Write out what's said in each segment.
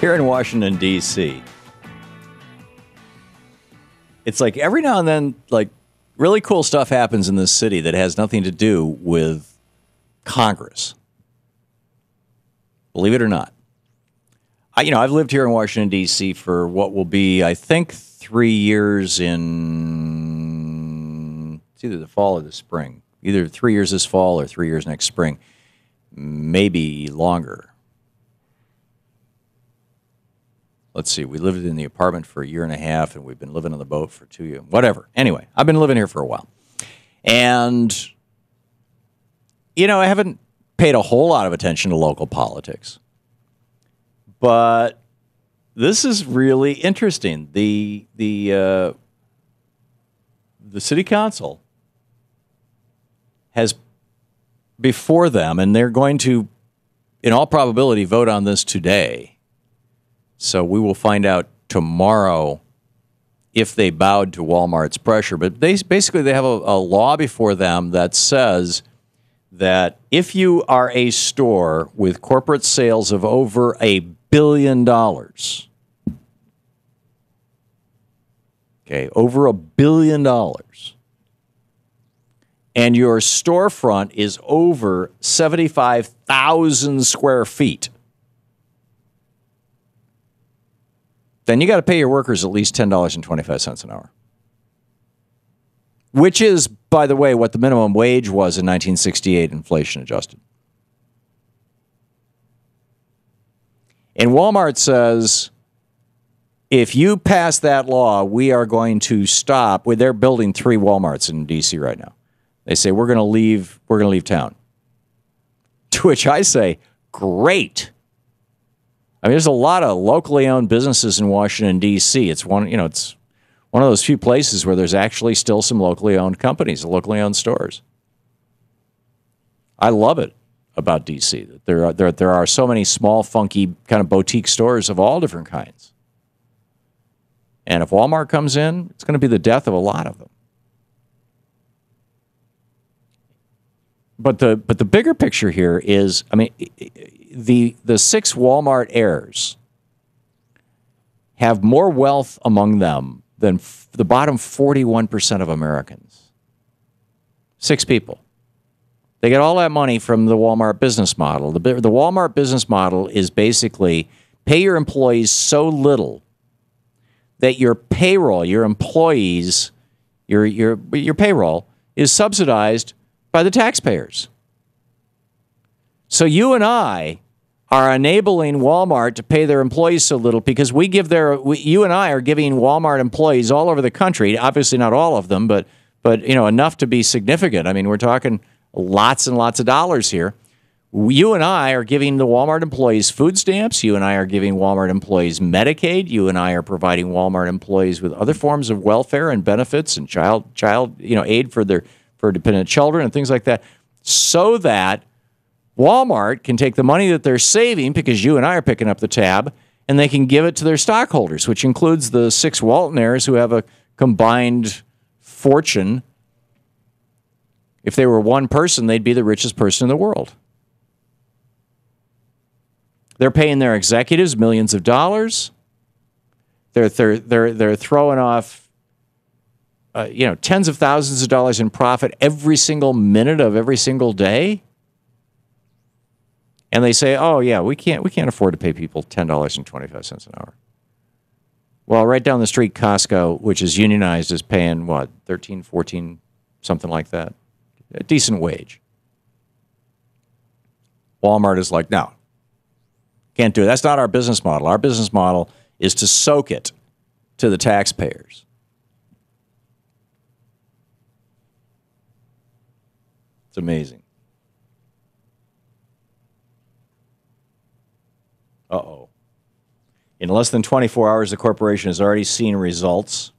Here in Washington, D.C., it's like every now and then, like, really cool stuff happens in this city that has nothing to do with Congress. Believe it or not. I've lived here in Washington, D.C. for what will be, I think, 3 years in, it's either the fall or the spring. Either 3 years this fall or 3 years next spring. Maybe longer. Let's see, we lived in the apartment for a year and a half, and we've been living on the boat for 2 years. Whatever. Anyway, I've been living here for a while. And, I haven't paid a whole lot of attention to local politics. But this is really interesting. The city council has before them, and they're going to, in all probability, vote on this today. So we will find out tomorrow if they bowed to Wal-Mart's pressure. But they have a law before them that says that if you are a store with corporate sales of over $1 billion, okay, over $1 billion, and your storefront is over 75,000 square feet, then you got to pay your workers at least $10.25 an hour. Which is, by the way, what the minimum wage was in 1968, inflation adjusted. And Walmart says, if you pass that law, we are going to stop. Well, they're building 3 Walmarts in D.C. right now. They say, we're going to leave town. To which I say, great. I mean, there's a lot of locally owned businesses in Washington, D.C. It's one of those few places where there's actually still some locally owned companies, locally owned stores. I love it about D.C. that there are so many small, funky kind of boutique stores of all different kinds. And if Walmart comes in, it's going to be the death of a lot of them. But the bigger picture here is, I mean, the 6 Walmart heirs have more wealth among them than the bottom 41% of Americans. 6 people. They get all that money from the Walmart business model. The Walmart business model is basically pay your employees so little that your payroll, your employees, your payroll is subsidized by the taxpayers. So you and I are enabling Walmart to pay their employees so little because you and I are giving Walmart employees all over the country, obviously not all of them, but enough to be significant. I mean, we're talking lots and lots of dollars here. You and I are giving the Walmart employees food stamps. You and I are giving Walmart employees Medicaid. You and I are providing Walmart employees with other forms of welfare and benefits and child aid for dependent children and things like that, so that Walmart can take the money that they're saving because you and I are picking up the tab, and they can give it to their stockholders, which includes the 6 Walton heirs who have a combined fortune. If they were one person, they'd be the richest person in the world. They're paying their executives millions of dollars. They're throwing off tens of thousands of dollars in profit every single minute of every single day. And they say, oh, yeah, we can't afford to pay people $10.25 an hour. Well, right down the street, Costco, which is unionized, is paying, what, 13, 14, something like that. A decent wage. Walmart is like, no, can't do it. That's not our business model. Our business model is to soak it to the taxpayers. It's amazing. Uh-oh. In less than 24 hours, the corporation has already seen results.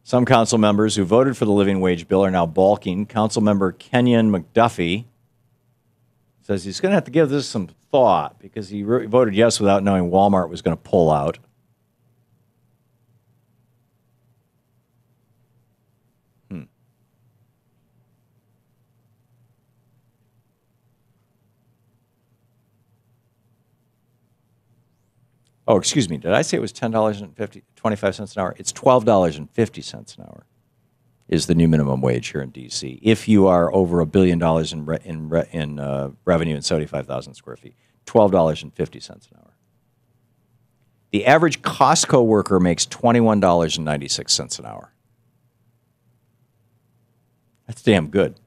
Some council members who voted for the living wage bill are now balking. Council member Kenyon McDuffie says he's going to have to give this some thought because he voted yes without knowing Walmart was going to pull out. Oh, excuse me. Did I say it was $10.25 an hour? It's $12.50 an hour is the new minimum wage here in D.C. if you are over $1 billion in revenue and 75,000 square feet. $12.50 an hour. The average Costco worker makes $21.96 an hour. That's damn good.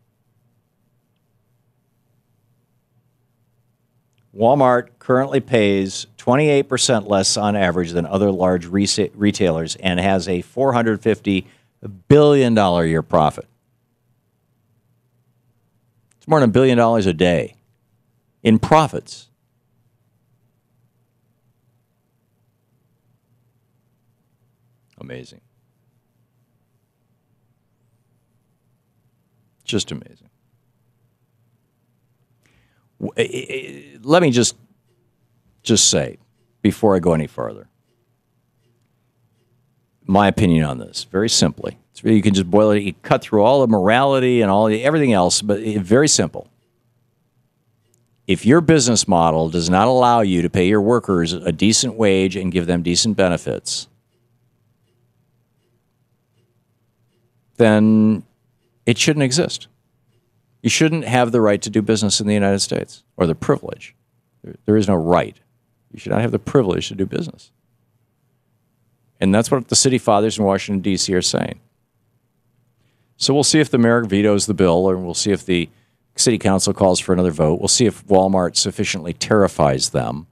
Walmart currently pays 28% less on average than other large retailers and has a $450 billion a year profit. It's more than $1 billion a day in profits. Amazing. Just amazing. Let me just say, before I go any further, my opinion on this, very simply. You can just boil it, you cut through all the morality and everything else, but very simple. If your business model does not allow you to pay your workers a decent wage and give them decent benefits, then it shouldn't exist. You shouldn't have the right to do business in the United States, or the privilege. There is no right. You should not have the privilege to do business. And that's what the city fathers in Washington, D.C. are saying. So we'll see if the mayor vetoes the bill, or we'll see if the city council calls for another vote. We'll see if Walmart sufficiently terrifies them.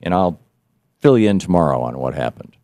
And I'll fill you in tomorrow on what happened.